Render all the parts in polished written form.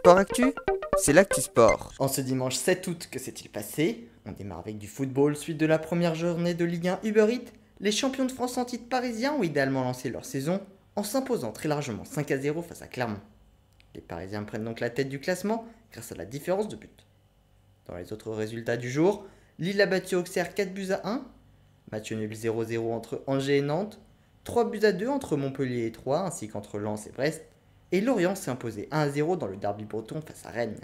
Sport Actu, c'est l'actu sport. En ce dimanche 7 août, que s'est-il passé? On démarre avec du football, suite de la première journée de Ligue 1 Uber Eats. Les champions de France en titre parisiens ont idéalement lancé leur saison en s'imposant très largement 5-0 face à Clermont. Les Parisiens prennent donc la tête du classement grâce à la différence de but. Dans les autres résultats du jour, Lille a battu Auxerre 4-1, match nul 0-0 entre Angers et Nantes, 3-2 entre Montpellier et Troyes ainsi qu'entre Lens et Brest, et Lorient s'est imposé 1-0 dans le derby breton face à Rennes.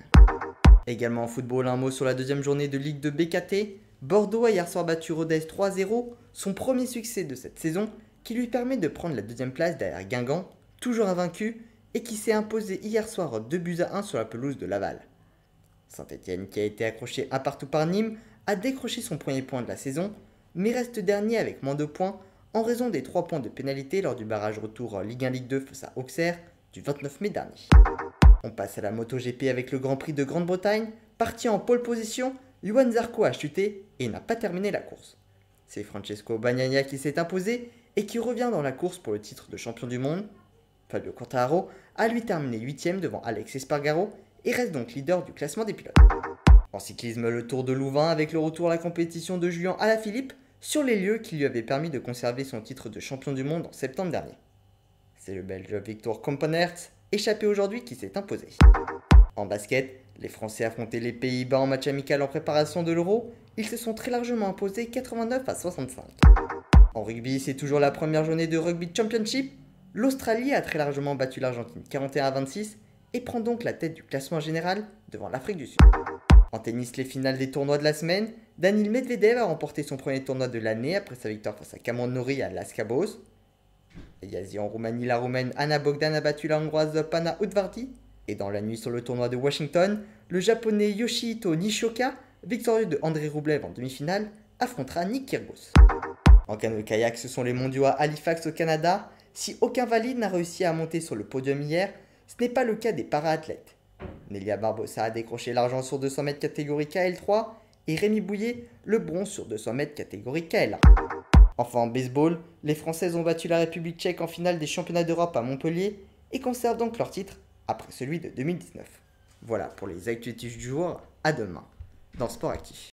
Également en football, un mot sur la deuxième journée de Ligue 2 BKT. Bordeaux a hier soir battu Rodez 3-0, son premier succès de cette saison qui lui permet de prendre la deuxième place derrière Guingamp, toujours invaincu, et qui s'est imposé hier soir 2-1 sur la pelouse de Laval. Saint-Etienne, qui a été accroché un partout par Nîmes, a décroché son premier point de la saison, mais reste dernier avec moins de points en raison des 3 points de pénalité lors du barrage retour Ligue 1 Ligue 2 face à Auxerre du 29 mai dernier. On passe à la MotoGP avec le Grand Prix de Grande-Bretagne. Parti en pole position, Johan Zarco a chuté et n'a pas terminé la course. C'est Francesco Bagnaia qui s'est imposé et qui revient dans la course pour le titre de champion du monde. Fabio Quartararo a lui terminé 8ème devant Alex Espargaro et reste donc leader du classement des pilotes. En cyclisme, le Tour de Louvain avec le retour à la compétition de Julian Alaphilippe sur les lieux qui lui avaient permis de conserver son titre de champion du monde en septembre dernier. C'est le Belge Victor Kampenaerts, échappé aujourd'hui, qui s'est imposé. En basket, les Français affrontaient les Pays-Bas en match amical en préparation de l'Euro. Ils se sont très largement imposés 89-65. En rugby, c'est toujours la première journée de Rugby Championship. L'Australie a très largement battu l'Argentine 41-26 et prend donc la tête du classement général devant l'Afrique du Sud. En tennis, les finales des tournois de la semaine, Daniil Medvedev a remporté son premier tournoi de l'année après sa victoire face à Cameron Norrie à Las Cabos. En Roumanie, la Roumaine Anna Bogdan a battu la Hongroise Pana Udvardi. Et dans la nuit sur le tournoi de Washington, le Japonais Yoshihito Nishioka, victorieux de Andrei Rublev en demi-finale, affrontera Nick Kyrgios. En canoë-kayak, ce sont les mondiaux à Halifax au Canada. Si aucun valide n'a réussi à monter sur le podium hier, ce n'est pas le cas des para-athlètes. Nelia Barbosa a décroché l'argent sur 200 mètres catégorie KL3 et Rémi Bouillet le bronze sur 200 mètres catégorie KL1. Enfin en baseball, les Françaises ont battu la République tchèque en finale des championnats d'Europe à Montpellier et conservent donc leur titre après celui de 2019. Voilà pour les actualités du jour, à demain dans Sport Actif.